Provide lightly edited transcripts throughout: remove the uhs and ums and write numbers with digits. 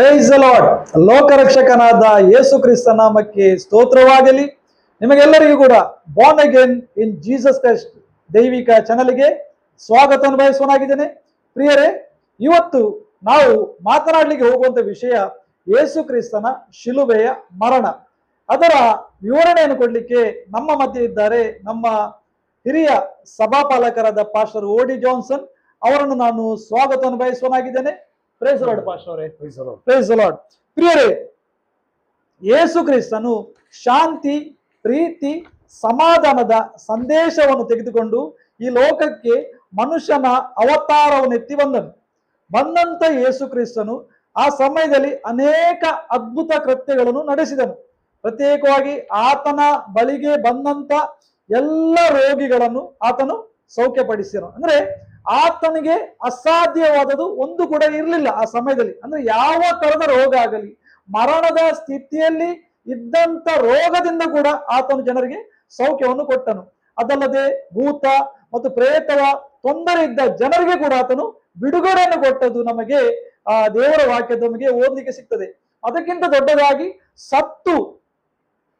Price the lord. ಲೋಕರಕ್ಷಕನಾದ ಯೇಸು ಕ್ರಿಸ್ತ ನಾಮಕ್ಕೆ ಸ್ತೋತ್ರವಾಗಲಿ. ನಿಮಗೆಲ್ಲರಿಗೂ ಕೂಡ born again in Jesus Christ ದೈವಿಕ ಚಾನಲ್ಗೆ ಸ್ವಾಗತ ಬಯಸುವನಾಗಿದ್ದೇನೆ. ಪ್ರಿಯರೇ, ಇವತ್ತು ನಾವು ಮಾತನಾಡಲಿಕ್ಕೆ ಹೋಗುವಂತ ವಿಷಯ ಯೇಸು ಕ್ರಿಸ್ತನ ಶಿಲುಬೆಯ ಮರಣ. ಅದರ ವಿವರಣೆಯನ್ನು ಕೊಡಲಿಕ್ಕೆ ನಮ್ಮ ಮಧ್ಯೆ ಇದ್ದಾರೆ ನಮ್ಮ ಹಿರಿಯ ಸಭಾಪಾಲಕರಾದ ಪಾಸ್ಟರ್ ಓಡಿ ಜಾನ್ಸನ್ ಅವರನ್ನು ನಾನು ಸ್ವಾಗತ ಬಯಸುವನಾಗಿದ್ದೇನೆ. ಪ್ರೈಸ್ ಲಾರ್ಡ್ ಪಾಸ್ಟರ್ ಅವರೇ. Praise Lord. ಪ್ರಿಯರೇ, ಯೇಸು ಕ್ರಿಸ್ತನು ಶಾಂತಿ, ಪ್ರೀತಿ, ಸಮಾಧಾನದ ಸಂದೇಶವನ್ನು ತೆಗೆದುಕೊಂಡು ಈ ಲೋಕಕ್ಕೆ ಮನುಷ್ಯನ ಅವತಾರವನ್ನು ಎತ್ತಿ ಬಂದಂತ ಯೇಸು ಕ್ರಿಸ್ತನು ಆ ಸಮಯದಲ್ಲಿ ಅನೇಕ ಅದ್ಭುತ ಕೃತ್ಯಗಳನ್ನು ನಡೆಸಿದನು. ಪ್ರತ್ಯೇಕವಾಗಿ ಆತನ ಬಳಿಗೆ ಬಂದಂತ ಎಲ್ಲ ರೋಗಿಗಳನ್ನು ಆತನು ಸೌಖ್ಯಪಡಿಸಿದನು. ಅಂದ್ರೆ ಆತನಿಗೆ ಅಸಾಧ್ಯವಾದದ್ದು ಒಂದು ಕೂಡ ಇರಲಿಲ್ಲ ಆ ಸಮಯದಲ್ಲಿ. ಅಂದ್ರೆ ಯಾವ ತರದ ರೋಗ ಆಗಲಿ, ಮರಣದ ಸ್ಥಿತಿಯಲ್ಲಿ ಇದ್ದಂತ ರೋಗದಿಂದ ಕೂಡ ಆತನು ಜನರಿಗೆ ಸೌಖ್ಯವನ್ನು ಕೊಟ್ಟನು. ಅದಲ್ಲದೆ ಭೂತ ಮತ್ತು ಪ್ರೇತವ ತೊಂದರೆ ಇದ್ದ ಜನರಿಗೆ ಕೂಡ ಆತನು ಬಿಡುಗಡೆಯನ್ನು ಕೊಟ್ಟದ್ದು ನಮಗೆ ಆ ದೇವರ ವಾಕ್ಯದ ನಮಗೆ ಓದಲಿಕ್ಕೆ ಸಿಗ್ತದೆ. ಅದಕ್ಕಿಂತ ದೊಡ್ಡದಾಗಿ ಸತ್ತು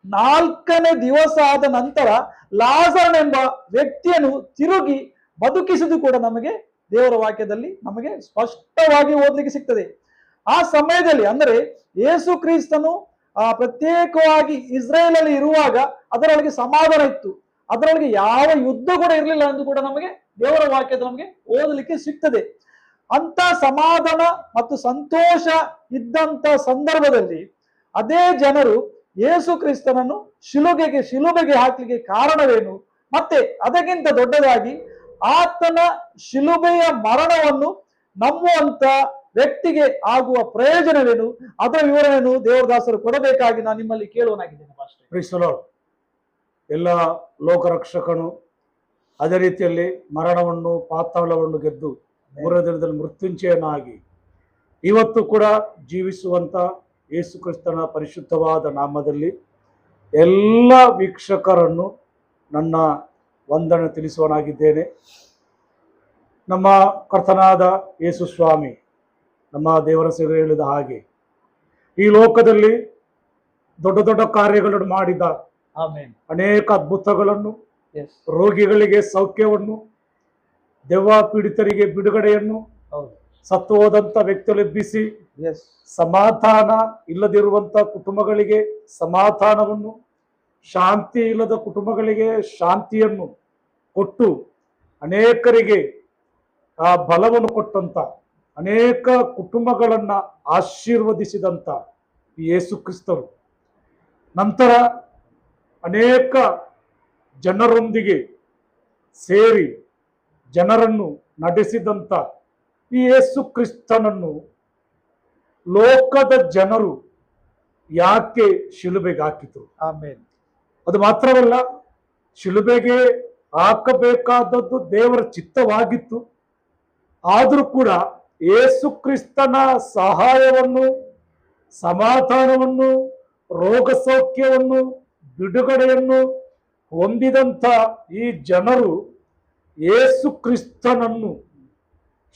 4ನೇ ದಿವಸ ಆದ ನಂತರ ಲಾಜರನ್ ಎಂಬ ವ್ಯಕ್ತಿಯನ್ನು ತಿರುಗಿ ಬದುಕಿಸುವುದು ಕೂಡ ನಮಗೆ ದೇವರ ವಾಕ್ಯದಲ್ಲಿ ನಮಗೆ ಸ್ಪಷ್ಟವಾಗಿ ಓದಲಿಕ್ಕೆ ಸಿಗ್ತದೆ. ಆ ಸಮಯದಲ್ಲಿ ಅಂದ್ರೆ ಯೇಸು ಕ್ರಿಸ್ತನು ಪ್ರತ್ಯೇಕವಾಗಿ ಇಸ್ರೇಲ್ ಅಲ್ಲಿ ಇರುವಾಗ ಅದರೊಳಗೆ ಸಮಾಧಾನ ಇತ್ತು, ಅದರೊಳಗೆ ಯಾವ ಯುದ್ಧ ಕೂಡ ಇರಲಿಲ್ಲ ಎಂದು ಕೂಡ ನಮಗೆ ದೇವರ ವಾಕ್ಯದ ನಮಗೆ ಓದಲಿಕ್ಕೆ ಸಿಗ್ತದೆ. ಅಂತ ಸಮಾಧಾನ ಮತ್ತು ಸಂತೋಷ ಇದ್ದಂತ ಸಂದರ್ಭದಲ್ಲಿ ಅದೇ ಜನರು ಯೇಸು ಕ್ರಿಸ್ತನನ್ನು ಶಿಲುಬೆಗೆ ಹಾಕಲಿಕ್ಕೆ ಕಾರಣವೇನು, ಮತ್ತೆ ಅದಕ್ಕಿಂತ ದೊಡ್ಡದಾಗಿ ಆತನ ಶಿಲುಬೆಯ ಮರಣವನ್ನು ನಂಬುವಂತ ವ್ಯಕ್ತಿಗೆ ಆಗುವ ಪ್ರಯೋಜನವೇನು, ಅದರ ವಿವರಣೆಯನ್ನು ದೇವರದಾಸರು ಕೊಡಬೇಕಾಗಿ ನಾನು ನಿಮ್ಮಲ್ಲಿ ಕೇಳುವನಾಗಿದ್ದೇನೆ. ಪ್ರೀಸಲೋ ಎಲ್ಲ ಲೋಕರಕ್ಷಕನು ಅದೇ ರೀತಿಯಲ್ಲಿ ಮರಣವನ್ನು ಪಾತಾಳವನ್ನು ಗೆದ್ದು 3ನೇ ದಿನದಲ್ಲಿ ಮೃತ್ಯುಂಜಯನಾಗಿ ಇವತ್ತು ಕೂಡ ಜೀವಿಸುವಂತ ಯೇಸು ಕ್ರಿಸ್ತನ ಪರಿಶುದ್ಧವಾದ ನಾಮದಲ್ಲಿ ಎಲ್ಲ ವೀಕ್ಷಕರನ್ನು ನನ್ನ ವಂದನೆ ತಿಳಿಸುವನಾಗಿದ್ದೇನೆ. ನಮ್ಮ ಕರ್ತನಾದ ಯೇಸು ಸ್ವಾಮಿ ನಮ್ಮ ದೇವರ ಸೇವೆ ಹೇಳಿದ ಹಾಗೆ ಈ ಲೋಕದಲ್ಲಿ ದೊಡ್ಡ ದೊಡ್ಡ ಕಾರ್ಯಗಳನ್ನು ಮಾಡಿದ, ಅನೇಕ ಅದ್ಭುತಗಳನ್ನು, ರೋಗಿಗಳಿಗೆ ಸೌಖ್ಯವನ್ನು, ದೆವ್ವ ಪೀಡಿತರಿಗೆ ಬಿಡುಗಡೆಯನ್ನು, ಸತ್ತು ಹೋದಂತ ವ್ಯಕ್ತಿಗಳು ಎಬ್ಬಿಸಿ ಸಮಾಧಾನ ಇಲ್ಲದಿರುವಂತ ಕುಟುಂಬಗಳಿಗೆ ಸಮಾಧಾನವನ್ನು, ಶಾಂತಿ ಇಲ್ಲದ ಕುಟುಂಬಗಳಿಗೆ ಶಾಂತಿಯನ್ನು ಕೊಟ್ಟು ಅನೇಕರಿಗೆ ಆ ಬಲವನ್ನು ಕೊಟ್ಟಂತ, ಅನೇಕ ಕುಟುಂಬಗಳನ್ನ ಆಶೀರ್ವದಿಸಿದಂತ ಯೇಸು ಕ್ರಿಸ್ತರು ನಂತರ ಅನೇಕ ಜನರೊಂದಿಗೆ ಸೇರಿ ಜನರನ್ನು ನಡೆಸಿದಂತ ಈ ಯೇಸು ಕ್ರಿಸ್ತನನ್ನು ಲೋಕದ ಜನರು ಯಾಕೆ ಶಿಲುಬೆಗೆ ಹಾಕಿತು? ಆಮೆನ್. ಅದು ಮಾತ್ರವಲ್ಲ, ಶಿಲುಬೆಗೆ ಹಾಕಬೇಕಾದದ್ದು ದೇವರ ಚಿತ್ತವಾಗಿತ್ತು. ಆದರೂ ಕೂಡ ಯೇಸು ಕ್ರಿಸ್ತನ ಸಹಾಯವನ್ನು, ಸಮಾಧಾನವನ್ನು, ರೋಗ ಸೌಖ್ಯವನ್ನು, ಬಿಡುಗಡೆಯನ್ನು ಹೊಂದಿದಂಥ ಈ ಜನರು ಯೇಸು ಕ್ರಿಸ್ತನನ್ನು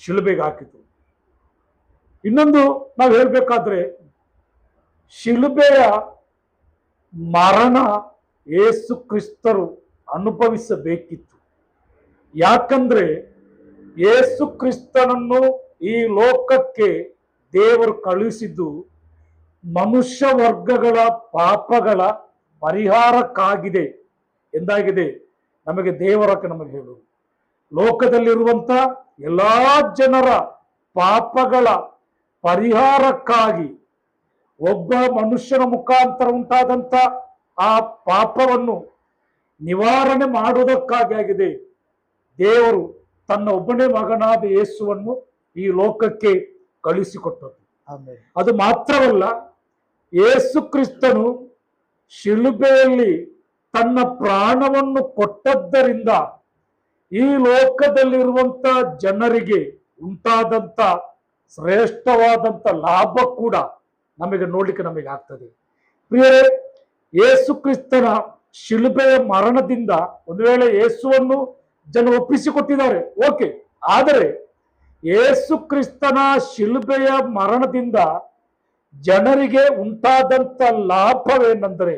ಶಿಲುಬೆಗೆ ಹಾಕಿತು. ಇನ್ನೊಂದು ನಾವು ಹೇಳ್ಬೇಕಾದ್ರೆ, ಶಿಲುಬೆಯ ಮರಣ ಯೇಸು ಕ್ರಿಸ್ತರು ಅನುಭವಿಸಬೇಕಿತ್ತು. ಯಾಕಂದ್ರೆ ಯೇಸು ಕ್ರಿಸ್ತನನ್ನು ಈ ಲೋಕಕ್ಕೆ ದೇವರು ಕಳುಹಿಸಿದ್ದು ಮನುಷ್ಯ ವರ್ಗಗಳ ಪಾಪಗಳ ಪರಿಹಾರಕ್ಕಾಗಿದೆ ಎಂದಾಗಿದೆ ನಮಗೆ ದೇವರಕ್ಕೆ ನಮಗೆ ಹೇಳುವುದು. ಲೋಕದಲ್ಲಿರುವಂತ ಎಲ್ಲಾ ಜನರ ಪಾಪಗಳ ಪರಿಹಾರಕ್ಕಾಗಿ ಒಬ್ಬ ಮನುಷ್ಯನ ಮುಖಾಂತರ ಉಂಟಾದಂತ ಆ ಪಾಪವನ್ನು ನಿವಾರಣೆ ಮಾಡುವುದಕ್ಕಾಗಿ ಆಗಿದೆ ದೇವರು ತನ್ನ ಒಬ್ಬನೇ ಮಗನಾದ ಯೇಸುವನ್ನು ಈ ಲೋಕಕ್ಕೆ ಕಳಿಸಿಕೊಟ್ಟದ್ದು. ಅದು ಮಾತ್ರವಲ್ಲ, ಯೇಸು ಕ್ರಿಸ್ತನು ಶಿಲುಬೆಯಲ್ಲಿ ತನ್ನ ಪ್ರಾಣವನ್ನು ಕೊಟ್ಟದ್ದರಿಂದ ಈ ಲೋಕದಲ್ಲಿರುವಂತ ಜನರಿಗೆ ಉಂಟಾದಂತ ಶ್ರೇಷ್ಠವಾದಂತ ಲಾಭ ಕೂಡ ನಮಗೆ ನೋಡ್ಲಿಕ್ಕೆ ನಮಗೆ ಆಗ್ತದೆ. ಪ್ರಿಯರೇ, ಯೇಸು ಕ್ರಿಸ್ತನ ಶಿಲುಬೆಯ ಮರಣದಿಂದ ಒಂದು ವೇಳೆ ಯೇಸುವನ್ನು ಜನ ಒಪ್ಪಿಸಿಕೊಟ್ಟಿದ್ದಾರೆ, ಓಕೆ, ಆದರೆ ಯೇಸು ಕ್ರಿಸ್ತನ ಶಿಲುಬೆಯ ಮರಣದಿಂದ ಜನರಿಗೆ ಉಂಟಾದಂತ ಲಾಭವೇನೆಂದರೆ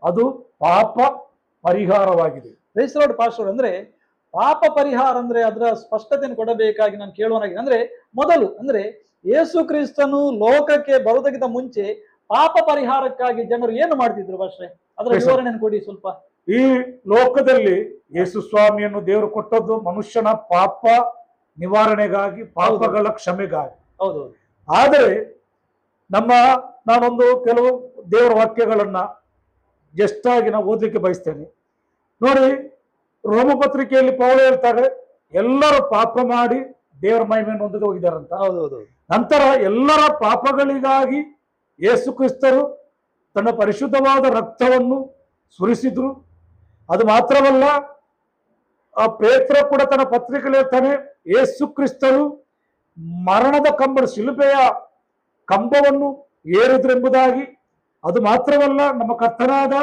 ಅದು ಪಾಪ ಪರಿಹಾರವಾಗಿದೆ. Praise Lord pastor. ಅಂದ್ರೆ ಪಾಪ ಪರಿಹಾರ ಅಂದ್ರೆ ಅದರ ಸ್ಪಷ್ಟತೆಯನ್ನು ಕೊಡಬೇಕಾಗಿ ನಾನು ಕೇಳುವನಾಗಿದೆ. ಅಂದ್ರೆ ಮೊದಲು ಅಂದ್ರೆ ಯೇಸು ಕ್ರಿಸ್ತನು ಲೋಕಕ್ಕೆ ಬರುವುದಕ್ಕಿಂತ ಮುಂಚೆ ಪಾಪ ಪರಿಹಾರಕ್ಕಾಗಿ ಜನರು ಏನು ಮಾಡ್ತಿದ್ರು ಪಾಸ್ಟ್ರೆ? ಅದರ ವಿವರಣೆಯನ್ನು ಕೊಡಿ ಸ್ವಲ್ಪ. ಈ ಲೋಕದಲ್ಲಿ ಯೇಸು ಸ್ವಾಮಿಯನ್ನು ದೇವರು ಕೊಟ್ಟದ್ದು ಮನುಷ್ಯನ ಪಾಪ ನಿವಾರಣೆಗಾಗಿ, ಪಾಪಗಳ ಕ್ಷಮೆಗಾಗಿ. ಹೌದು. ಆದರೆ ನಾನೊಂದು ಕೆಲವು ದೇವರ ವಾಕ್ಯಗಳನ್ನ ಜಸ್ಟ್ ಆಗಿ ನಾವು ಓದಲಿಕ್ಕೆ ಬಯಸ್ತೇನೆ. ನೋಡಿ, ರೋಮ ಪತ್ರಿಕೆಯಲ್ಲಿ ಪೌಲ ಹೇಳ್ತಾರೆ, ಎಲ್ಲರೂ ಪಾಪ ಮಾಡಿ ದೇವರ ಮಹಿಮೆಯನ್ನು ಹೊಂದದೆ ಹೋಗಿದ್ದಾರಂತ. ಹೌದೌದು. ನಂತರ ಎಲ್ಲರ ಪಾಪಗಳಿಗಾಗಿ ಯೇಸು ಕ್ರಿಸ್ತರು ತನ್ನ ಪರಿಶುದ್ಧವಾದ ರಕ್ತವನ್ನು ಸುರಿಸಿದ್ರು. ಅದು ಮಾತ್ರವಲ್ಲ, ಆ ಪೇತ್ರ ಕೂಡ ತನ್ನ ಪತ್ರಿಕೆಯಲ್ಲಿ ಹೇಳ್ತಾನೆ, ಯೇಸು ಕ್ರಿಸ್ತರು ಮರಣದ ಶಿಲುಬೆಯ ಕಂಬವನ್ನು ಏರಿದ್ರೆಂಬುದಾಗಿ. ಅದು ಮಾತ್ರವಲ್ಲ, ನಮ್ಮ ಕರ್ತನಾದ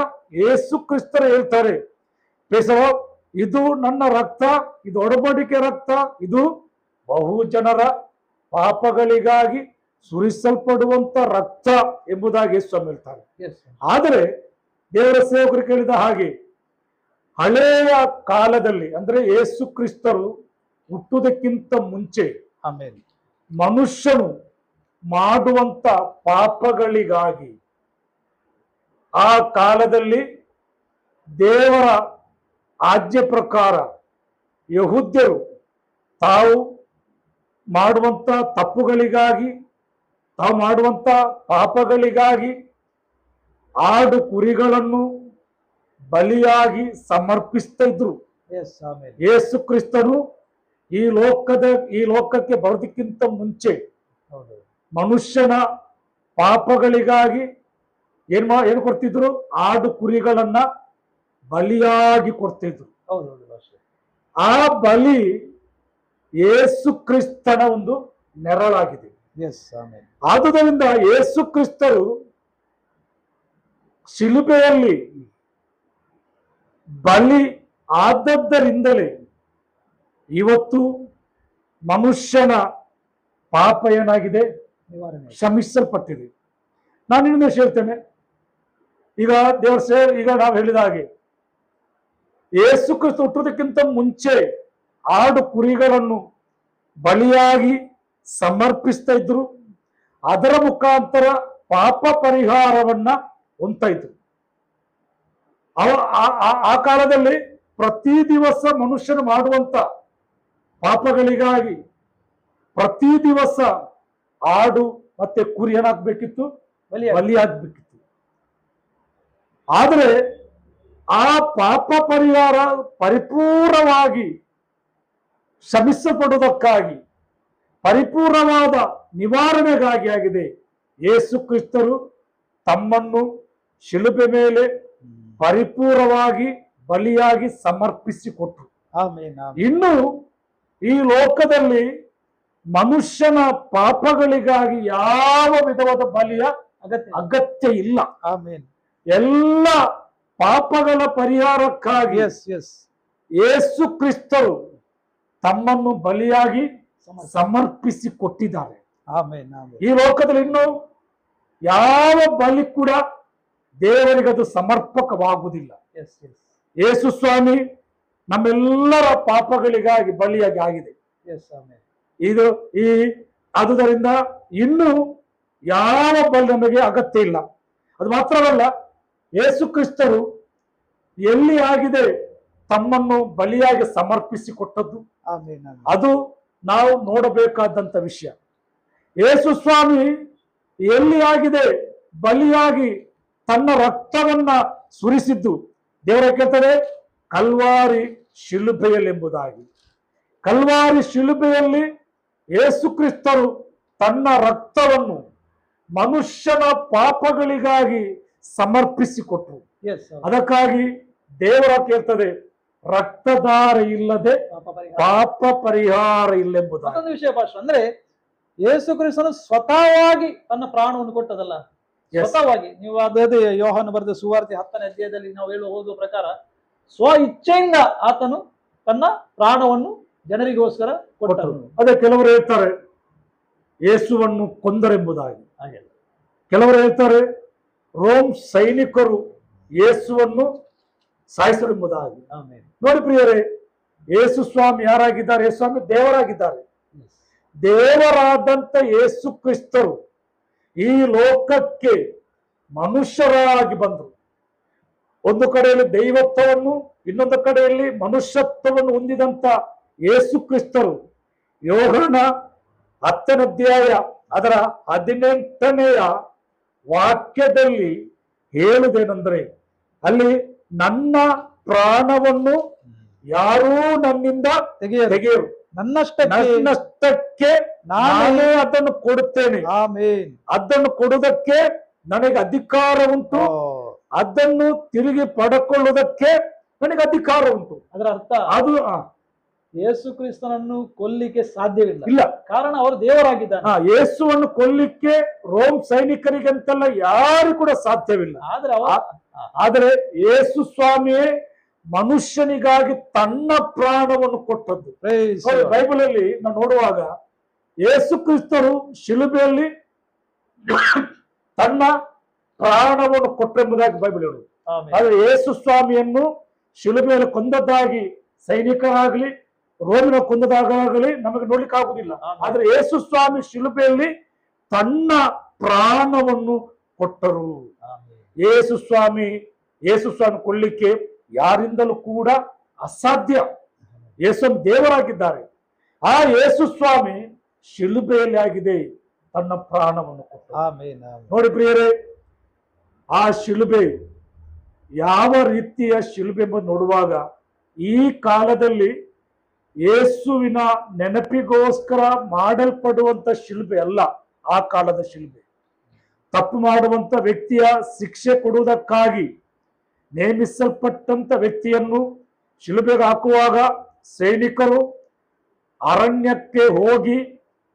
ಯೇಸು ಕ್ರಿಸ್ತರು ಹೇಳ್ತಾರೆ, ಇದು ನನ್ನ ರಕ್ತ, ಇದು ಒಡಂಬಡಿಕೆ ರಕ್ತ, ಇದು ಬಹು ಜನರ ಪಾಪಗಳಿಗಾಗಿ ಸುರಿಸಲ್ಪಡುವಂತ ರಕ್ತ ಎಂಬುದಾಗಿ ಸ್ವಾಮಿ ಹೇಳ್ತಾರೆ. ಆದರೆ ದೇವರ ಸೇವಕರು ಕೇಳಿದ ಹಾಗೆ ಹಳೆಯ ಕಾಲದಲ್ಲಿ ಅಂದ್ರೆ ಯೇಸು ಕ್ರಿಸ್ತರು ಹುಟ್ಟುವುದಕ್ಕಿಂತ ಮುಂಚೆ ಮನುಷ್ಯನು ಮಾಡುವಂತ ಪಾಪಗಳಿಗಾಗಿ ಆ ಕಾಲದಲ್ಲಿ ದೇವರ ಆಜ್ಞೆ ಪ್ರಕಾರ ಯಹೂದ್ಯರು ತಾವು ಮಾಡುವಂತ ತಪ್ಪುಗಳಿಗಾಗಿ, ತಾವು ಮಾಡುವಂತ ಪಾಪಗಳಿಗಾಗಿ ಆಡು ಕುರಿಗಳನ್ನು ಬಲಿಯಾಗಿ ಸಮರ್ಪಿಸ್ತಾ ಇದ್ರು. ಯೇಸು ಕ್ರಿಸ್ತನು ಈ ಲೋಕಕ್ಕೆ ಬರೋದಕ್ಕಿಂತ ಮುಂಚೆ ಮನುಷ್ಯನ ಪಾಪಗಳಿಗಾಗಿ ಏನು ಕೊಡ್ತಿದ್ರು? ಆಡು ಕುರಿಗಳನ್ನ ಬಲಿಯಾಗಿ ಕೊಡ್ತಿದ್ರು. ಆ ಬಲಿ ಯೇಸು ಕ್ರಿಸ್ತನ ಒಂದು ನೆರಳಾಗಿದೆ. ಆದುದರಿಂದ ಯೇಸು ಕ್ರಿಸ್ತರು ಶಿಲುಬೆಯಲ್ಲಿ ಬಲಿ ಆದದ್ದರಿಂದಲೇ ಇವತ್ತು ಮನುಷ್ಯನ ಪಾಪ ಏನಾಗಿದೆ? ಕ್ಷಮಿಸಲ್ಪಟ್ಟಿದೆ. ನಾನು ಇನ್ನೊಂದು ಹೇಳ್ತೇನೆ. ಈಗ ಈಗ ನಾವು ಹೇಳಿದ ಹಾಗೆ ಯೇಸು ಕ್ರಿಸ್ತ ಹುಟ್ಟುವುದಕ್ಕಿಂತ ಮುಂಚೆ ಆಡು ಕುರಿಗಳನ್ನು ಬಲಿಯಾಗಿ ಸಮರ್ಪಿಸ್ತಾ ಇದ್ರು. ಅದರ ಮುಖಾಂತರ ಪಾಪ ಪರಿಹಾರವನ್ನ ಹೊಂದ್ತಾ ಇದ್ರು. ಆ ಕಾಲದಲ್ಲಿ ಪ್ರತಿ ದಿವಸ ಮನುಷ್ಯನು ಮಾಡುವಂತ ಪಾಪಗಳಿಗಾಗಿ ಪ್ರತಿ ದಿವಸ ಆಡು ಮತ್ತೆ ಕುರಿ ಏನಾಗ್ಬೇಕಿತ್ತು? ಬಲಿಯಾಗಬೇಕಿತ್ತು. ಆದರೆ ಆ ಪಾಪ ಪರಿಹಾರ ಪರಿಪೂರ್ಣವಾಗಿ ಶ್ರಮಿಸಲ್ಪಡುವುದಕ್ಕಾಗಿ, ಪರಿಪೂರ್ಣವಾದ ನಿವಾರಣೆಗಾಗಿ ಆಗಿದೆ ಯೇಸು ಕ್ರಿಸ್ತರು ತಮ್ಮನ್ನು ಶಿಲುಬೆ ಮೇಲೆ ಪರಿಪೂರ್ಣವಾಗಿ ಬಲಿಯಾಗಿ ಸಮರ್ಪಿಸಿಕೊಟ್ರು. ಇನ್ನು ಈ ಲೋಕದಲ್ಲಿ ಮನುಷ್ಯನ ಪಾಪಗಳಿಗಾಗಿ ಯಾವ ವಿಧವಾದ ಬಲಿಯ ಅಗತ್ಯ ಇಲ್ಲ. ಎಲ್ಲ ಪಾಪಗಳ ಪರಿಹಾರಕ್ಕಾಗಿ ಯೇಸು ಕ್ರಿಸ್ತರು ತಮ್ಮನ್ನು ಬಲಿಯಾಗಿ ಸಮರ್ಪಿಸಿ ಕೊಟ್ಟಿದ್ದಾರೆ. ಈ ಲೋಕದಲ್ಲಿ ಇನ್ನು ಯಾವ ಬಲಿ ಕೂಡ ದೇವರಿಗದು ಸಮರ್ಪಕವಾಗುವುದಿಲ್ಲ. ಯೇಸು ಸ್ವಾಮಿ ನಮ್ಮೆಲ್ಲರ ಪಾಪಗಳಿಗಾಗಿ ಬಲಿಯಾಗಿ ಆಗಿದೆ. ಆದುದರಿಂದ ಇನ್ನು ಯಾವ ಬಲಿ ನಮಗೆ ಅಗತ್ಯ ಇಲ್ಲ. ಅದು ಮಾತ್ರವಲ್ಲ, ಯೇಸು ಕ್ರಿಸ್ತರು ಎಲ್ಲಿ ಆಗಿದೆ ತಮ್ಮನ್ನು ಬಲಿಯಾಗಿ ಸಮರ್ಪಿಸಿಕೊಟ್ಟದ್ದು, ಅದು ನಾವು ನೋಡಬೇಕಾದಂತ ವಿಷಯ. ಯೇಸು ಸ್ವಾಮಿ ಎಲ್ಲಿ ಆಗಿದೆ ಬಲಿಯಾಗಿ ತನ್ನ ರಕ್ತವನ್ನ ಸುರಿಸಿದ್ದು ದೇವರ ಕೇಳ್ತದೆ ಕಲ್ವಾರಿ ಶಿಲುಬೆಯಲ್ಲೆಂಬುದಾಗಿ. ಕಲ್ವಾರಿ ಶಿಲುಬೆಯಲ್ಲಿ ಯೇಸು ಕ್ರಿಸ್ತರು ತನ್ನ ರಕ್ತವನ್ನು ಮನುಷ್ಯನ ಪಾಪಗಳಿಗಾಗಿ ಸಮರ್ಪಿಸಿಕೊಟ್ರು. ಅದಕ್ಕಾಗಿ ದೇವರ ಕೇಳ್ತದೆ ರಕ್ತಧಾರ ಇಲ್ಲದೆ ಪಾಪ ಪರಿಹಾರ ಇಲ್ಲೆಂಬುದು. ಮತ್ತೊಂದು ವಿಷಯ ಭಾಷೆ ಅಂದ್ರೆ ಯೇಸು ಕ್ರಿಸ್ತನು ಸ್ವತಃವಾಗಿ ತನ್ನ ಪ್ರಾಣವನ್ನು ಕೊಟ್ಟದಲ್ಲ, ಸ್ವತಃವಾಗಿ. ನೀವು ಅದೇ ಯೋಹಾನ ಬರೆದ ಸುವಾರ್ತೆ 10ನೇ ಅಧ್ಯಾಯದಲ್ಲಿ ನಾವು ಓದುವ ಪ್ರಕಾರ ಸ್ವ ಇಚ್ಛೆಯಿಂದ ಆತನು ತನ್ನ ಪ್ರಾಣವನ್ನು ಜನರಿಗೋಸ್ಕರ ಕೊಟ್ಟನು. ಅದೇ ಕೆಲವರು ಹೇಳ್ತಾರೆ ಯೇಸುವನ್ನು ಕೊಂದರೆಂಬುದಾಗಿ. ಹಾಗೆ ಕೆಲವರು ಹೇಳ್ತಾರೆ ರೋಮ್ ಸೈನಿಕರು ಯೇಸುವನ್ನು ಸಾಯಿಸರೆಂಬುದಾಗಿ. ಆಮೆನ್. ನೋಡಿ ಪ್ರಿಯರೇ, ಯೇಸು ಸ್ವಾಮಿ ಯಾರಾಗಿದ್ದಾರೆ? ಯೇಸು ಸ್ವಾಮಿ ದೇವರಾಗಿದ್ದಾರೆ. ದೇವರಾದಂತ ಯೇಸು ಕ್ರಿಸ್ತರು ಈ ಲೋಕಕ್ಕೆ ಮನುಷ್ಯರಾಗಿ ಬಂದರು. ಒಂದು ಕಡೆಯಲ್ಲಿ ದೈವತ್ವವನ್ನು, ಇನ್ನೊಂದು ಕಡೆಯಲ್ಲಿ ಮನುಷ್ಯತ್ವವನ್ನು ಹೊಂದಿದಂತ ಯೇಸು ಕ್ರಿಸ್ತರು ಯೋಹನ 10ನೇ ಅಧ್ಯಾಯ ಅದರ 18ನೆಯ ವಾಕ್ಯದಲ್ಲಿ ಹೇಳುವುದೇನೆಂದರೆ, ಅಲ್ಲಿ ನನ್ನ ಪ್ರಾಣವನ್ನು ಯಾರೂ ನನ್ನಿಂದ ತೆಗೆಯರು, ನನ್ನಷ್ಟಕ್ಕೆ ನಾನೇ ಅದನ್ನು ಕೊಡುತ್ತೇನೆ. ಆಮೆನ್. ಅದನ್ನು ಕೊಡುವುದಕ್ಕೆ ನನಗೆ ಅಧಿಕಾರ ಉಂಟು, ಅದನ್ನು ತಿರುಗಿ ಪಡ್ಕೊಳ್ಳುವುದಕ್ಕೆ ನನಗೆ ಅಧಿಕಾರ ಉಂಟು. ಅದರ ಅರ್ಥ ಅದು ಯೇಸು ಕ್ರಿಸ್ತನನ್ನು ಕೊಲ್ಲಿಕ್ಕೆ ಸಾಧ್ಯವಿಲ್ಲ, ಇಲ್ಲ. ಕಾರಣ ಅವರು ದೇವರಾಗಿದ್ದಾನೆ. ಯೇಸುವನ್ನು ಕೊಲ್ಲಿಕ್ಕೆ ರೋಮ್ ಸೈನಿಕರಿಗಂತಲ್ಲ ಯಾರು ಕೂಡ ಸಾಧ್ಯವಿಲ್ಲ. ಆದರೆ ಯೇಸು ಸ್ವಾಮಿಯೇ ಮನುಷ್ಯನಿಗಾಗಿ ತನ್ನ ಪ್ರಾಣವನ್ನು ಕೊಟ್ಟದ್ದು. ಬೈಬಲ್ ಅಲ್ಲಿ ನಾವು ನೋಡುವಾಗ ಯೇಸು ಕ್ರಿಸ್ತರು ಶಿಲುಬೆಯಲ್ಲಿ ತನ್ನ ಪ್ರಾಣವನ್ನು ಕೊಟ್ಟೆಂಬುದಾಗಿ ಬೈಬಲ್ ಹೇಳುವುದು. ಆದ್ರೆ ಯೇಸು ಸ್ವಾಮಿಯನ್ನು ಶಿಲುಬೆಯಲ್ಲಿ ಕೊಂದದ್ದಾಗಿ ಸೈನಿಕರಾಗಲಿ ರೋಮಿನ ಕೊಂದದಾಗಲಿ ನಮಗೆ ನೋಡ್ಲಿಕ್ಕೆ ಆಗುದಿಲ್ಲ. ಆದ್ರೆ ಯೇಸು ಸ್ವಾಮಿ ಶಿಲುಬೆಯಲ್ಲಿ ತನ್ನ ಪ್ರಾಣವನ್ನು ಕೊಟ್ಟರು. ಯೇಸು ಸ್ವಾಮಿ ಕೊಲ್ಲಿಕ್ಕೆ ಯಾರಿಂದಲೂ ಕೂಡ ಅಸಾಧ್ಯ. ಯೇಸು ದೇವರಾಗಿದ್ದಾರೆ. ಆ ಯೇಸು ಸ್ವಾಮಿ ಶಿಲುಬೆಯಲ್ಲಿ ಆಗಿದೆ ತನ್ನ ಪ್ರಾಣವನ್ನು ಕೊಟ್ಟರು. ನೋಡಿ ಪ್ರಿಯರೇ, ಆ ಶಿಲುಬೆ ಯಾವ ರೀತಿಯ ಶಿಲುಬೆ ಎಂಬುದು ನೋಡುವಾಗ ಈ ಕಾಲದಲ್ಲಿ ಯೇಸುವಿನ ನೆನಪಿಗೋಸ್ಕರ ಮಾಡಲ್ಪಡುವಂತ ಶಿಲುಬೆ ಅಲ್ಲ. ಆ ಕಾಲದ ಶಿಲುಬೆ ತಪ್ಪು ಮಾಡುವಂತ ವ್ಯಕ್ತಿಯ ಶಿಕ್ಷೆ ಕೊಡುವುದಕ್ಕಾಗಿ ನೇಮಿಸಲ್ಪಟ್ಟಂತ ವ್ಯಕ್ತಿಯನ್ನು ಶಿಲುಬೆಗೆ ಹಾಕುವಾಗ ಸೈನಿಕರು ಅರಣ್ಯಕ್ಕೆ ಹೋಗಿ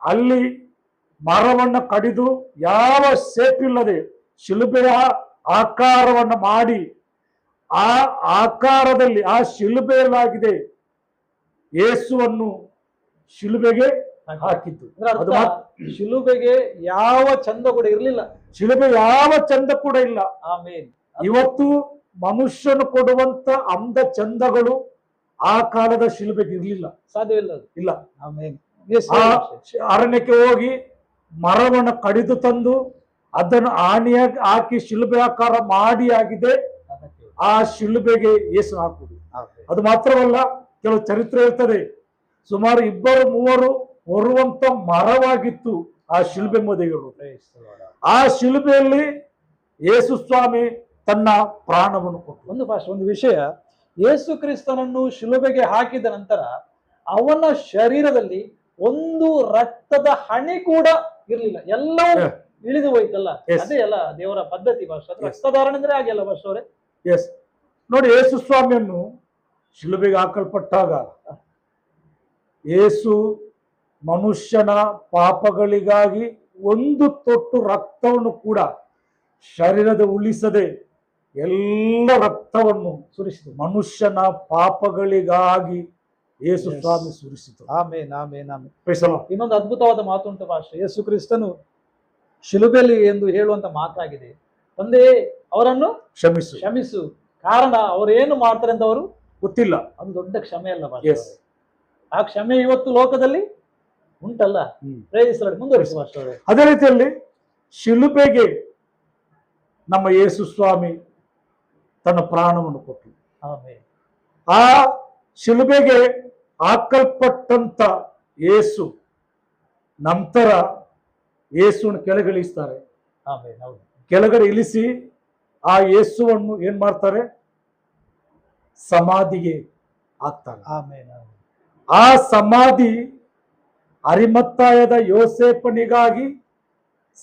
ಅಲ್ಲಿ ಮರವನ್ನು ಕಡಿದು ಯಾವ ಶೇಪ್ ಇಲ್ಲದೆ ಶಿಲುಬೆಯ ಆಕಾರವನ್ನು ಮಾಡಿ ಆ ಆಕಾರದಲ್ಲಿ ಆ ಶಿಲುಬೆಯಲ್ಲಾಗಿದೆ ಯೇಸುವನ್ನು ಶಿಲುಬೆಗೆ ಹಾಕಿದ್ದು. ಶಿಲುಬೆಗೆ ಯಾವ ಚಂದ ಕೂಡ ಇರಲಿಲ್ಲ. ಶಿಲುಬೆ ಯಾವ ಚಂದ ಕೂಡ ಇಲ್ಲ. ಆಮೇನ್. ಇವತ್ತು ಮನುಷ್ಯನು ಕೊಡುವಂತ ಅಂದ ಚಂದಗಳು ಆ ಕಾಲದ ಶಿಲುಬೆಗೆ ಇರಲಿಲ್ಲ, ಸಾಧ್ಯವಿಲ್ಲ, ಇಲ್ಲ. ಆಮೇನ್. ಅರಣ್ಯಕ್ಕೆ ಹೋಗಿ ಮರವನ್ನು ಕಡಿದು ತಂದು ಅದನ್ನು ಆಣಿಯಾಗಿ ಹಾಕಿ ಶಿಲುಬೆ ಆಕಾರ ಮಾಡಿ ಆಗಿದೆ ಆ ಶಿಲುಬೆಗೆ ಯೇಸು ಹಾಕುವುದು. ಅದು ಮಾತ್ರವಲ್ಲ, ಕೆಲವು ಚರಿತ್ರೆ ಇರ್ತದೆ, ಸುಮಾರು 2-3 ಹೊರುವಂತ ಮರವಾಗಿತ್ತು ಆ ಶಿಲುಬೆ ಎಂಬುದೇಗಳು. ಆ ಶಿಲುಬೆಯಲ್ಲಿ ಯೇಸು ಸ್ವಾಮಿ ತನ್ನ ಪ್ರಾಣವನ್ನು ಕೊಟ್ಟು. ಒಂದು ವಿಷಯ, ಯೇಸು ಕ್ರಿಸ್ತನನ್ನು ಶಿಲುಬೆಗೆ ಹಾಕಿದ ನಂತರ ಅವನ ಶರೀರದಲ್ಲಿ ಒಂದು ರಕ್ತದ ಹನಿ ಕೂಡ ಇರಲಿಲ್ಲ, ಎಲ್ಲವೂ ಇಳಿದು ಹೋಯ್ತಲ್ಲ. ಅದೇ ಅಲ್ಲ ದೇವರ ಪದ್ಧತಿ. ರಕ್ತಧಾರಣೆ ಅಂದ್ರೆ ಹಾಗೆಲ್ಲ ಅವರೇ. ಎಸ್, ನೋಡಿ, ಯೇಸು ಸ್ವಾಮಿಯನ್ನು ಶಿಲುಬೆಗೆ ಹಾಕಲ್ಪಟ್ಟಾಗ ಯೇಸು ಮನುಷ್ಯನ ಪಾಪಗಳಿಗಾಗಿ ಒಂದು ತೊಟ್ಟು ರಕ್ತವನ್ನು ಕೂಡ ಶರೀರದ ಉಳಿಸದೆ ಎಲ್ಲ ರಕ್ತವನ್ನು ಸುರಿಸಿತು. ಮನುಷ್ಯನ ಪಾಪಗಳಿಗಾಗಿ ಯೇಸು ಸ್ವಾಮಿ ಸುರಿಸಿತು. ಆಮೇನ್, ಆಮೇನ್, ಆಮೇನ್. ಇನ್ನೊಂದು ಅದ್ಭುತವಾದ ಮಾತುಂಟು ಭಾಷೆ. ಯೇಸು ಕ್ರಿಸ್ತನು ಶಿಲುಬೆಯಲ್ಲಿ ಎಂದು ಹೇಳುವಂತ ಮಾತಾಗಿದೆ, ತಂದೆ ಅವರನ್ನು ಕ್ಷಮಿಸು, ಕ್ಷಮಿಸು. ಕಾರಣ ಅವರೇನು ಮಾಡ್ತಾರೆ ಅಂತ ಅವರು ಗೊತ್ತಿಲ್ಲ. ಅದು ದೊಡ್ಡ ಕ್ಷಮೆ ಅಲ್ಲ ಭಾಷೆ. ಆ ಕ್ಷಮೆ ಇವತ್ತು ಲೋಕದಲ್ಲಿ ಉಂಟಲ್ಲ. ಮುಂದುವರಿಸುವ. ಅದೇ ರೀತಿಯಲ್ಲಿ ಶಿಲುಬೆಗೆ ನಮ್ಮ ಯೇಸು ಸ್ವಾಮಿ ತನ್ನ ಪ್ರಾಣವನ್ನು ಕೊಟ್ಟರು. ಆ ಶಿಲುಬೆಗೆ ಹಾಕಲ್ಪಟ್ಟಂತ ಯೇಸು ನಂತರ ಯೇಸುವನ್ನು ಕೆಳಗಿಳಿಸ್ತಾರೆ. ಕೆಳಗಡೆ ಇಳಿಸಿ ಆ ಯೇಸುವನ್ನು ಏನ್ ಮಾಡ್ತಾರೆ, ಸಮಾಧಿಗೆ ಹಾಕ್ತಾರೆ. ಆ ಸಮಾಧಿ ಅರಿಮತ್ತಾಯದ ಯೋಸೇಫನಿಗಾಗಿ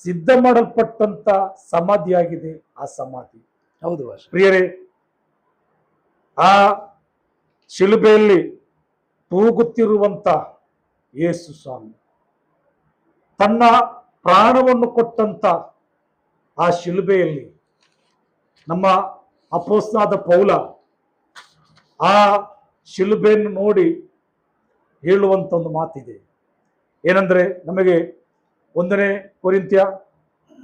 ಸಿದ್ಧ ಮಾಡಲ್ಪಟ್ಟಂತ ಸಮಾಧಿಯಾಗಿದೆ. ಆ ಸಮಾಧಿ, ಹೌದು ಪ್ರಿಯರೇ, ಆ ಶಿಲುಬೆಯಲ್ಲಿ ತೂಗುತ್ತಿರುವಂತ ಯೇಸು ಸ್ವಾಮಿ ತನ್ನ ಪ್ರಾಣವನ್ನು ಕೊಟ್ಟಂತ ಆ ಶಿಲುಬೆಯಲ್ಲಿ ನಮ್ಮ ಅಪೊಸ್ತಲನಾದ ಪೌಲ ಆ ಶಿಲುಬೆಯನ್ನು ನೋಡಿ ಹೇಳುವಂತ ಒಂದು ಮಾತಿದೆ. ಏನಂದ್ರೆ, ನಮಗೆ 1 ಕೊರಿಂಥ್ಯ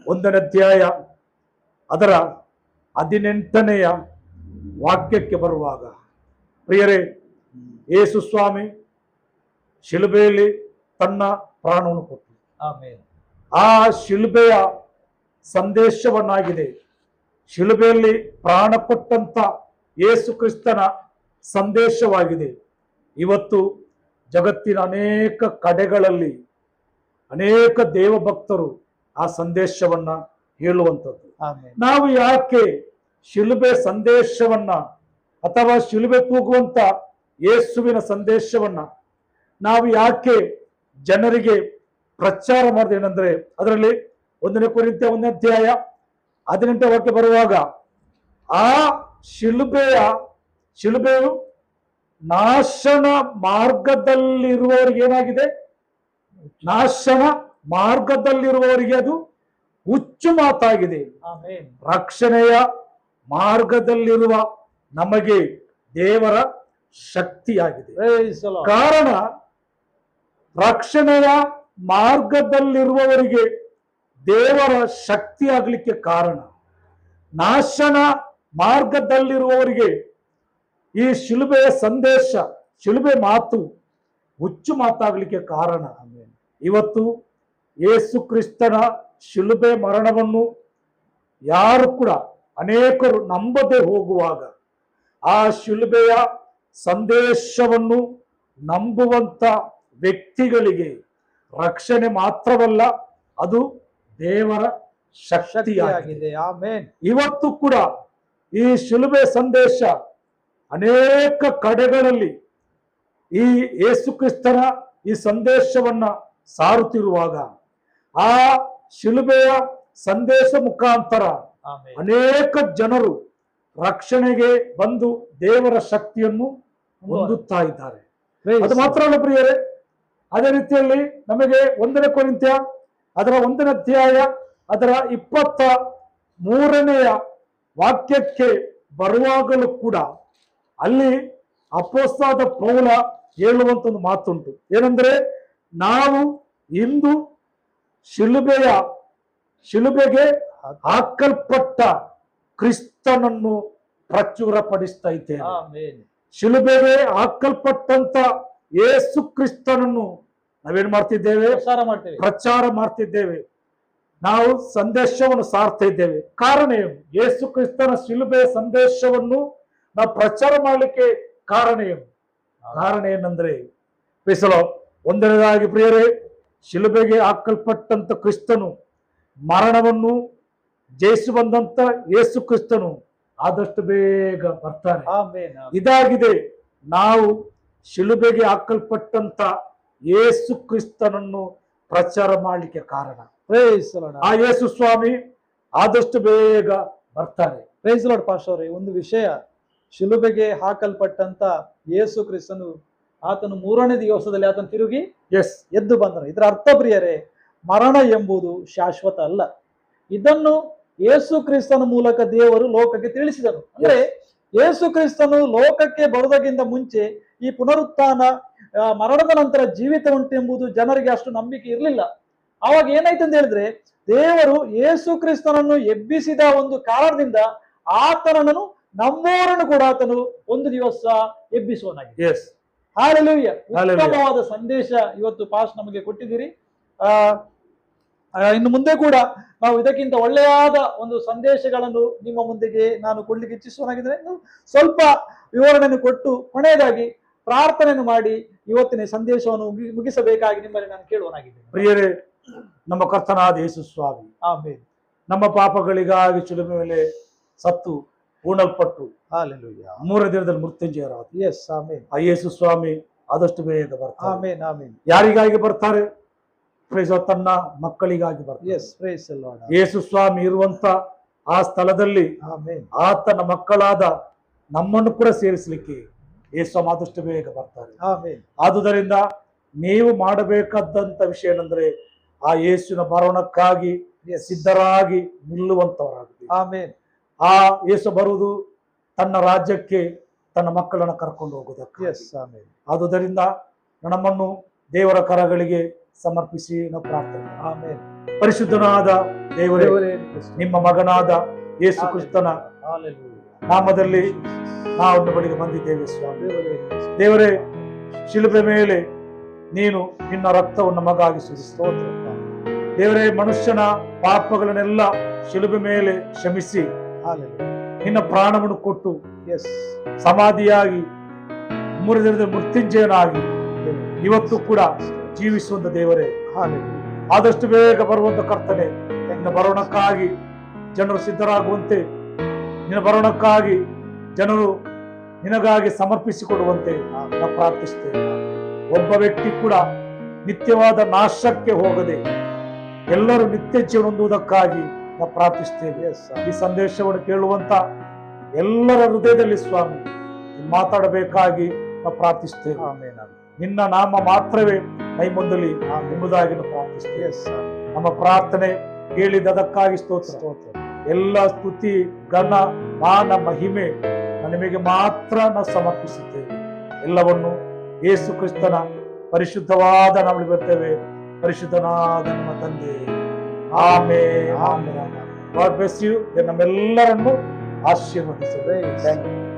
1ನೇ ಅಧ್ಯಾಯ ಅದರ 18ನೆಯ ವಾಕ್ಯಕ್ಕೆ ಬರುವಾಗ, ಪ್ರಿಯರೇ, ಯೇಸು ಸ್ವಾಮಿ ಶಿಲುಬೆಯಲ್ಲಿ ತನ್ನ ಪ್ರಾಣವನ್ನು ಕೊಟ್ಟರು. ಆಮೆನ್. ಆ ಶಿಲುಬೆಯ ಸಂದೇಶವನ್ನಾಗಿದೆ, ಶಿಲುಬೆಯಲ್ಲಿ ಪ್ರಾಣ ಕೊಟ್ಟಂತ ಯೇಸು ಕ್ರಿಸ್ತನ ಸಂದೇಶವಾಗಿದೆ. ಇವತ್ತು ಜಗತ್ತಿನ ಅನೇಕ ಕಡೆಗಳಲ್ಲಿ ಅನೇಕ ದೇವ ಭಕ್ತರು ಆ ಸಂದೇಶವನ್ನ ಹೇಳುವಂಥದ್ದು. ಆಮೆನ್. ನಾವು ಯಾಕೆ ಶಿಲುಬೆ ಸಂದೇಶವನ್ನ ಅಥವಾ ಶಿಲುಬೆ ತೂಗುವಂತ ಯೇಸುವಿನ ಸಂದೇಶವನ್ನ ನಾವು ಯಾಕೆ ಜನರಿಗೆ ಪ್ರಚಾರ ಮಾಡಿದೇನೆಂದ್ರೆ, ಅದರಲ್ಲಿ 1 ಕೊರಿಂಥ್ಯ 1ನೇ ಅಧ್ಯಾಯ 18ನೇ ವಾಕ್ಯ ಬರುವಾಗ, ಆ ಶಿಲುಬೆಯು ನಾಶನ ಮಾರ್ಗದಲ್ಲಿರುವವರಿಗೆ ಏನಾಗಿದೆ? ನಾಶನ ಮಾರ್ಗದಲ್ಲಿರುವವರಿಗೆ ಅದು ಹುಚ್ಚು ಮಾತಾಗಿದೆ. ಆಮೆನ್. ರಕ್ಷಣೆಯ ಮಾರ್ಗದಲ್ಲಿರುವ ನಮಗೆ ದೇವರ ಶಕ್ತಿಯಾಗಿದೆ. Praise the Lord. ಕಾರಣ, ರಕ್ಷಣೆಯ ಮಾರ್ಗದಲ್ಲಿರುವವರಿಗೆ ದೇವರ ಶಕ್ತಿ ಆಗ್ಲಿಕ್ಕೆ ಕಾರಣ, ನಾಶನ ಮಾರ್ಗದಲ್ಲಿರುವವರಿಗೆ ಈ ಶಿಲುಬೆಯ ಸಂದೇಶ, ಶಿಲುಬೆ ಮಾತು ಹುಚ್ಚು ಮಾತಾಗ್ಲಿಕ್ಕೆ ಕಾರಣ. ಇವತ್ತು ಯೇಸು ಕ್ರಿಸ್ತನ ಶಿಲುಬೆ ಮರಣವನ್ನು ಯಾರು ಕೂಡ ಅನೇಕರು ನಂಬದೆ ಹೋಗುವಾಗ, ಆ ಶಿಲುಬೆಯ ಸಂದೇಶವನ್ನು ನಂಬುವಂತ ವ್ಯಕ್ತಿಗಳಿಗೆ ರಕ್ಷಣೆ ಮಾತ್ರವಲ್ಲ, ಅದು ದೇವರ ಶಕ್ತಿಯಾಗಿದೆ. ಆಮೆನ್. ಇವತ್ತು ಕೂಡ ಈ ಶಿಲುಬೆ ಸಂದೇಶ ಅನೇಕ ಕಡೆಗಳಲ್ಲಿ ಈ ಯೇಸು ಕ್ರಿಸ್ತನ ಈ ಸಂದೇಶವನ್ನ ಸಾರುತ್ತಿರುವಾಗ, ಆ ಶಿಲುಬೆಯ ಸಂದೇಶ ಮುಖಾಂತರ ಆಮೆನ್. ಅನೇಕ ಜನರು ರಕ್ಷಣೆಗೆ ಬಂದು ದೇವರ ಶಕ್ತಿಯನ್ನು ಹೊಂದುತ್ತಾ ಇದ್ದಾರೆ. Praise ಅದು ಮಾತ್ರ ಅಲ್ಲ ಪ್ರಿಯರೇ, ಅದೇ ರೀತಿಯಲ್ಲಿ ನಮಗೆ 1 ಕೊರಿಂಥ್ಯ ಅದರ 1ನೇ ಅಧ್ಯಾಯ ಅದರ 23ನೆಯ ವಾಕ್ಯಕ್ಕೆ ಬರುವಾಗಲೂ ಕೂಡ ಅಲ್ಲಿ ಅಪೊಸ್ತಲನಾದ ಪೌಲ ಹೇಳುವಂತ ಒಂದು ಮಾತುಂಟು. ಏನಂದ್ರೆ, ನಾವು ಇಂದು ಶಿಲುಬೆಗೆ ಹಾಕಲ್ಪಟ್ಟ ಕ್ರಿಸ್ತನನ್ನು ಪ್ರಚುರಪಡಿಸ್ತಾ ಇದ್ದೇವೆ. ಆಮೆನ್. ಶಿಲುಬೆಗೆ ಹಾಕಲ್ಪಟ್ಟಂತ ಯೇಸು ಕ್ರಿಸ್ತನನ್ನು ನಾವೇನ್ ಮಾಡ್ತಿದ್ದೇವೆ? ಪ್ರಚಾರ ಮಾಡ್ತಿದ್ದೇವೆ. ನಾವು ಸಂದೇಶವನ್ನು ಸಾರ್ತಾ ಇದ್ದೇವೆ. ಕಾರಣ ಏನು? ಯೇಸು ಕ್ರಿಸ್ತನ ಶಿಲುಬೆಯ ಸಂದೇಶವನ್ನು ನಾವು ಪ್ರಚಾರ ಮಾಡಲಿಕ್ಕೆ ಕಾರಣ ಏನು? ಕಾರಣ ಏನಂದ್ರೆ, ಒಂದನೇದಾಗಿ ಪ್ರಿಯರೇ, ಶಿಲುಬೆಗೆ ಹಾಕಲ್ಪಟ್ಟಂತ ಕ್ರಿಸ್ತನು, ಮರಣವನ್ನು ಜಯಿಸಿ ಬಂದಂತ ಯೇಸು ಕ್ರಿಸ್ತನು ಆದಷ್ಟು ಬೇಗ ಬರ್ತಾನೆ. ಆಮೆನ್. ಇದಾಗಿದೆ ನಾವು ಶಿಲುಬೆಗೆ ಹಾಕಲ್ಪಟ್ಟಂತ ಯೇಸು ಕ್ರಿಸ್ತನನ್ನು ಪ್ರಚಾರ ಮಾಡಲಿಕ್ಕೆ ಕಾರಣ. Praise the Lord. ಆ ಯೇಸು ಸ್ವಾಮಿ ಆದಷ್ಟು ಬೇಗ ಬರ್ತಾರೆ. Praise the Lord, ಪಾಸ್ಟರ್ ಅವರೇ. ಒಂದು ವಿಷಯ, ಶಿಲುಬೆಗೆ ಹಾಕಲ್ಪಟ್ಟಂತ ಯೇಸು ಕ್ರಿಸ್ತನು ಆತನು 3ನೇ ದಿವಸದಲ್ಲಿ ಆತನು ತಿರುಗಿ ಎದ್ದು ಬಂದನು. ಇದರ ಅರ್ಥ ಪ್ರಿಯರೇ, ಮರಣ ಎಂಬುದು ಶಾಶ್ವತ ಅಲ್ಲ. ಇದನ್ನು ಯೇಸು ಕ್ರಿಸ್ತನ ಮೂಲಕ ದೇವರು ಲೋಕಕ್ಕೆ ತಿಳಿಸಿದನು. ಅಂದ್ರೆ ಯೇಸು ಕ್ರಿಸ್ತನು ಲೋಕಕ್ಕೆ ಬರುವುದಕ್ಕಿಂತ ಮುಂಚೆ ಈ ಪುನರುತ್ಥಾನ, ಮರಣದ ನಂತರ ಜೀವಿತ ಉಂಟೆಂಬುದು ಜನರಿಗೆ ಅಷ್ಟು ನಂಬಿಕೆ ಇರಲಿಲ್ಲ. ಆವಾಗ ಏನಾಯ್ತು ಅಂತ ಹೇಳಿದ್ರೆ, ದೇವರು ಯೇಸು ಕ್ರಿಸ್ತನನ್ನು ಎಬ್ಬಿಸಿದ ಒಂದು ಕಾರಣದಿಂದ ಆತನನ್ನು ನಮ್ಮವರನ್ನು ಕೂಡ ಆತನು ಒಂದು ದಿವಸ ಎಬ್ಬಿಸುವನಾಗಿದೆ. ಹಾಲೆಲೂಯ. ಉತ್ತಮವಾದ ಸಂದೇಶ ಇವತ್ತು ಪಾಸ್ ನಮಗೆ ಕೊಟ್ಟಿದ್ದೀರಿ. ಇನ್ನು ಮುಂದೆ ಕೂಡ ನಾವು ಇದಕ್ಕಿಂತ ಒಳ್ಳೆಯಾದ ಒಂದು ಸಂದೇಶಗಳನ್ನು ನಿಮ್ಮ ಮುಂದೆಗೆ ನಾನು ಕೊಡ್ಲಿಕ್ಕೆ ಇಚ್ಛಿಸುವನಾಗಿದ್ದೇನೆ. ಸ್ವಲ್ಪ ವಿವರಣೆಯನ್ನು ಕೊಟ್ಟು ಕೊನೆಯದಾಗಿ ಪ್ರಾರ್ಥನೆಯನ್ನು ಮಾಡಿ ಇವತ್ತಿನ ಸಂದೇಶವನ್ನು ಮುಗಿಸಬೇಕಾಗಿ ನಿಮ್ಮಲ್ಲಿ ನಾನು ಕೇಳುವನಾಗಿದ್ದೇನೆ. ಪ್ರಿಯರೇ, ನಮ್ಮ ಕರ್ತನಾದ ಯೇಸು ಸ್ವಾಮಿ ಆಮೆನ್. ನಮ್ಮ ಪಾಪಗಳಿಗಾಗಿ ಶಿಲುಬೆ ಮೇಲೆ ಸತ್ತು ಹೂಣಲ್ಪಟ್ಟು ಹಾಲೆಲೂಯ 3ನೇ ದಿನದಲ್ಲಿ ಮೃತ್ಯುಂಜಯರಾದ ಆಮೆನ್. ಆ ಯೇಸು ಸ್ವಾಮಿ ಆದಷ್ಟು ಬೇಗ ಬರ್ತಾರೆ. ಆಮೆನ್. ಆಮೆನ್. ಯಾರಿಗಾಗಿ ಬರ್ತಾರೆ? ತನ್ನ ಮಕ್ಕಳಿಗಾಗಿ ಬರ್ತಾರೆ. ಯೇಸು ಸ್ವಾಮಿ ಇರುವಂತ ಆ ಸ್ಥಳದಲ್ಲಿ ಆತನ ಮಕ್ಕಳಾದ ನಮ್ಮನ್ನು ಕೂಡ ಸೇರಿಸಲಿಕ್ಕೆ ಯೇಸು ಆದಷ್ಟು ಬೇಗ ಬರ್ತಾರೆ. ಆದುದರಿಂದ ನೀವು ಮಾಡಬೇಕಾದಂತ ವಿಷಯ ಏನಂದ್ರೆ, ಆ ಯೇಸುವಿನ ಬರೋಣಕ್ಕಾಗಿ ಸಿದ್ಧರಾಗಿ ನಿಲ್ಲುವಂತವರಾಗಿದೆ. ಆ ಯೇಸು ಬರುವುದು ತನ್ನ ರಾಜ್ಯಕ್ಕೆ ತನ್ನ ಮಕ್ಕಳನ್ನು ಕರ್ಕೊಂಡು ಹೋಗುವುದಕ್ಕೆ. ಆದುದರಿಂದ ನಮ್ಮನ್ನು ದೇವರ ಕರಗಳಿಗೆ ಸಮರ್ಪಿಸಿ ನಾವು ಪ್ರಾರ್ಥನೆ. ಆಮೆನ್. ಪರಿಶುದ್ಧನಾದ ದೇವರೇ, ದೇವರೇ, ನಿಮ್ಮ ಮಗನಾದ ಯೇಸು ಕ್ರಿಸ್ತನ Hallelujah. ನಾಮದಲ್ಲಿ ನಾವು ನಿಮ್ಮ ಬಳಿಗೆ ಬಂದಿದ್ದೇವೆ ಸ್ವಾಮಿ. ದೇವರೇ, ದೇವರೇ, ಶಿಲುಬೆ ಮೇಲೆ ನೀನು ನಿನ್ನ ರಕ್ತವನ್ನು ನಮಗಾಗಿ ಸುರಿಸಿದ ಸ್ತೋತ್ರ. ದೇವರೇ, ಮನುಷ್ಯನ ಪಾಪಗಳನ್ನೆಲ್ಲ ಶಿಲುಬೆ ಮೇಲೆ ಕ್ಷಮಿಸಿ Hallelujah. ನಿನ್ನ ಪ್ರಾಣವನ್ನು ಕೊಟ್ಟು Yes. ಸಮಾಧಿಯಾಗಿ ಮೂರನೇ ದಿನದ ಮೃತ್ಯುಂಜಯನಾಗಿ ಇವತ್ತು ಕೂಡ ಜೀವಿಸುವಂತ ದೇವರೇ, Hallelujah. ಆದಷ್ಟು ಬೇಗ ಬರುವಂತ ಕರ್ತನೆ, ನಿನ್ನ ಬರೋಣಕ್ಕಾಗಿ ಜನರು ಸಿದ್ಧರಾಗುವಂತೆ, ನಿನ್ನ ಬರೋಣಕ್ಕಾಗಿ ಜನರು ನಿನಗಾಗಿ ಸಮರ್ಪಿಸಿಕೊಡುವಂತೆ ನಾವು ಪ್ರಾರ್ಥಿಸ್ತೇವೆ. ಒಬ್ಬ ವ್ಯಕ್ತಿ ಕೂಡ ನಿತ್ಯವಾದ ನಾಶಕ್ಕೆ ಹೋಗದೆ ಎಲ್ಲರೂ ನಿತ್ಯ ಜೀವನ ಹೊಂದುವುದಕ್ಕಾಗಿ ನಾವು ಪ್ರಾರ್ಥಿಸ್ತೇವೆ. Yes, sir. ಈ ಸಂದೇಶವನ್ನು ಕೇಳುವಂತ ಎಲ್ಲರ ಹೃದಯದಲ್ಲಿ ಸ್ವಾಮಿ ನೀನು ಮಾತಾಡಬೇಕಾಗಿ ನಾವು ಪ್ರಾರ್ಥಿಸ್ತೇವೆ. Amen. ನಿನ್ನ ನಾಮ ಮಾತ್ರವೇ ಕೈ ಮುಂದಲಿ ಎಂಬುದಾಗಿ ನಾವು ಪ್ರಾರ್ಥಿಸ್ತೇವೆ. Yes, sir. ನಮ್ಮ ಪ್ರಾರ್ಥನೆ ಕೇಳಿದದಕ್ಕಾಗಿ ಸ್ತೋತ್ರ. ಸ್ತೋತ್ರ. ಎಲ್ಲ ಸ್ತುತಿ, ಘನ, ಮಾನ, ಮಹಿಮೆ ನಿಮಗೆ ಮಾತ್ರ ನಾವು ಸಮರ್ಪಿಸುತ್ತೇವೆ. ಎಲ್ಲವನ್ನು ಯೇಸು ಕ್ರಿಸ್ತನ ಪರಿಶುದ್ಧವಾದ ನಾವು ಬರ್ತೇವೆ. ಪರಿಶುದ್ಧನಾದ ನಮ್ಮ ತಂದೆ. Amen. Amen. God bless you. ನಮ್ಮೆಲ್ಲರನ್ನು ಆಶೀರ್ವದಿಸಬೇಕು. Praise. Thank you.